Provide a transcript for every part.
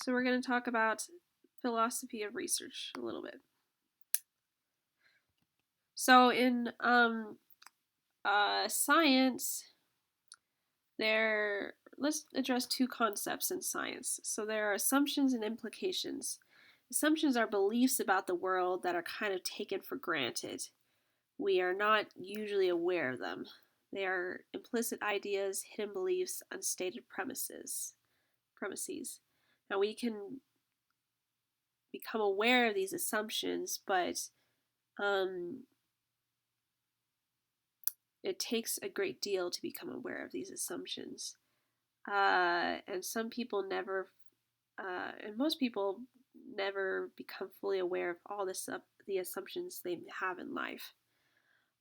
So we're going to talk about philosophy of research a little bit. So in science, let's address two concepts in science. So there are assumptions and implications. Assumptions are beliefs about the world that are kind of taken for granted. We are not usually aware of them. They are implicit ideas, hidden beliefs, unstated premises. Now we can become aware of these assumptions, but um, it takes a great deal to become aware of these assumptions. And some people never, and most people never become fully aware of all the assumptions they have in life.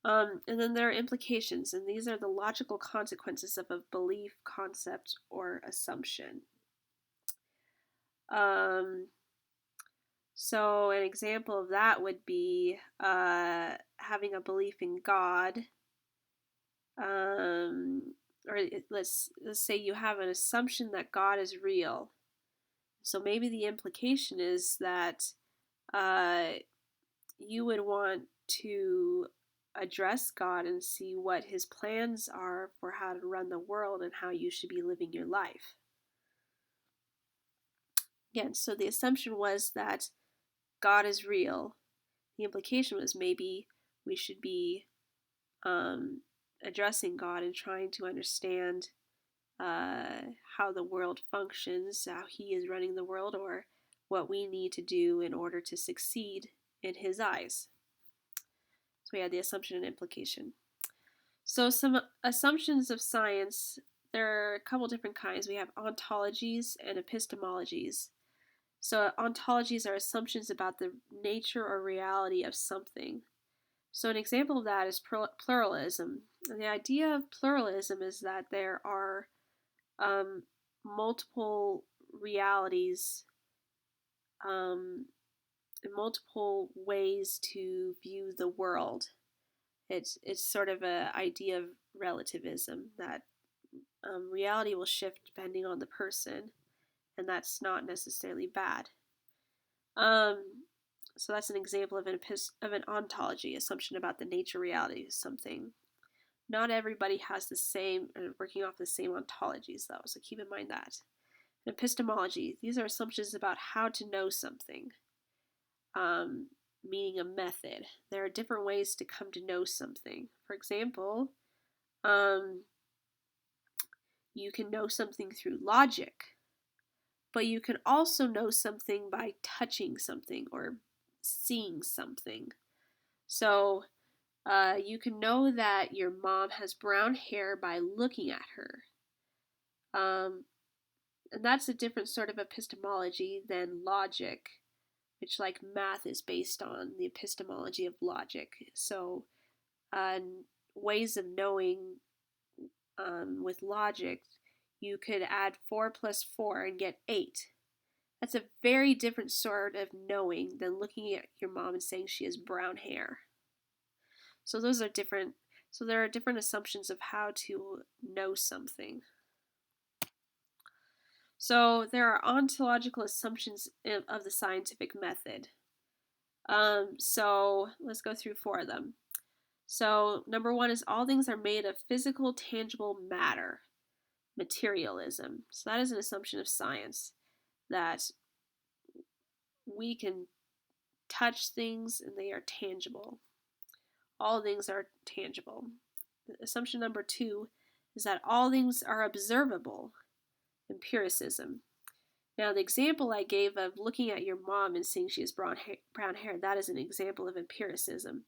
And then there are implications, and these are the logical consequences of a belief, concept, or assumption. Um, so, an example of that would be having a belief in God. Um, or let's say you have an assumption that God is real. So maybe the implication is that uh, you would want to address God and see what his plans are for how to run the world and how you should be living your life. Again, so the assumption was that God is real. The implication was maybe we should be um, addressing God and trying to understand how the world functions, how he is running the world, or what we need to do in order to succeed in his eyes. So we had the assumption and implication. So some assumptions of science, there are a couple different kinds. We have ontologies and epistemologies. So ontologies are assumptions about the nature or reality of something. So an example of that is pluralism. And the idea of pluralism is that there are um, multiple realities, um, and multiple ways to view the world. It's sort of an idea of relativism that reality will shift depending on the person, and that's not necessarily bad. Um, so that's an example of an ontology, assumption about the nature reality of something. Not everybody has the same, working off the same ontologies though, so keep in mind that. Epistemology, these are assumptions about how to know something, um, meaning a method. There are different ways to come to know something. For example, um, you can know something through logic, but you can also know something by touching something or seeing something. So you can know that your mom has brown hair by looking at her. Um, and that's a different sort of epistemology than logic, which, like, math is based on the epistemology of logic. So uh, ways of knowing, with logic, you could add 4 plus 4 and get 8. That's a very different sort of knowing than looking at your mom and saying she has brown hair. So those are different. So there are different assumptions of how to know something. So there are ontological assumptions of the scientific method. So let's go through 4 of them. So number 1 is all things are made of physical, tangible matter, materialism. So that is an assumption of science, that we can touch things and they are tangible. All things are tangible. Assumption number 2 is that all things are observable, empiricism. Now, the example I gave of looking at your mom and seeing she has brown hair, that is an example of empiricism.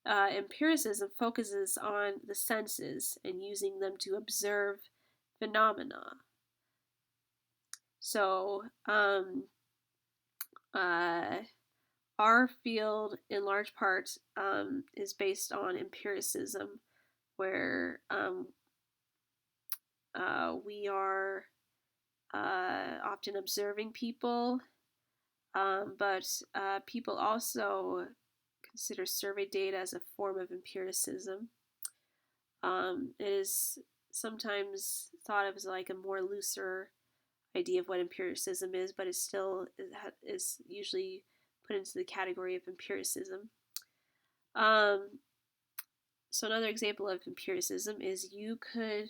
Empiricism focuses on the senses and using them to observe phenomena. So, our field, in large part, is based on empiricism, where we are often observing people, but people also consider survey data as a form of empiricism. It is sometimes thought of as like a more looser idea of what empiricism is, but it still is usually put into the category of empiricism. So another example of empiricism is you could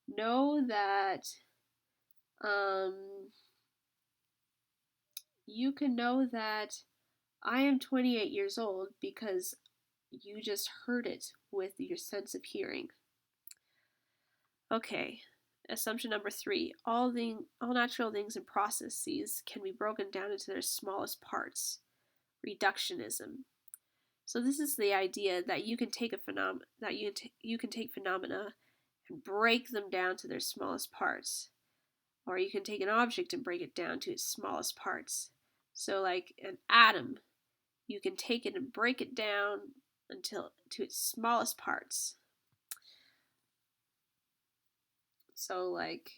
know that I am 28 years old because you just heard it with your sense of hearing. Okay, assumption number 3. All natural things and processes can be broken down into their smallest parts. Reductionism. So this is the idea that you can take you can take phenomena and break them down to their smallest parts. Or you can take an object and break it down to its smallest parts. So like an atom, you can take it and break it down until to its smallest parts. So like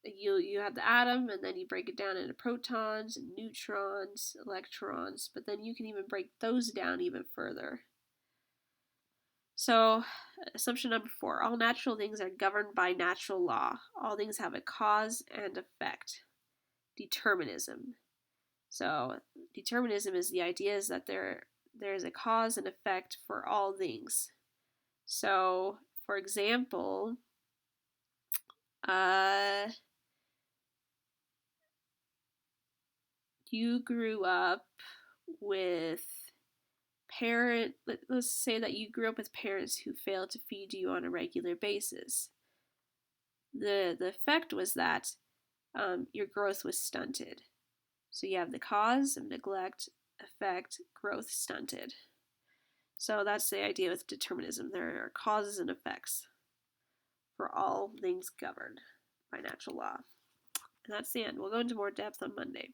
you have the atom, and then you break it down into protons and neutrons, electrons, but then you can even break those down even further. So assumption number 4, all natural things are governed by natural law. All things have a cause and effect. Determinism. So determinism is the idea is that there is a cause and effect for all things. So for example, you grew up with let's say that you grew up with parents who failed to feed you on a regular basis. The effect was that your growth was stunted. So you have the cause of neglect, effect, growth stunted. So that's the idea with determinism. There are causes and effects for all things governed by natural law. And that's the end. We'll go into more depth on Monday.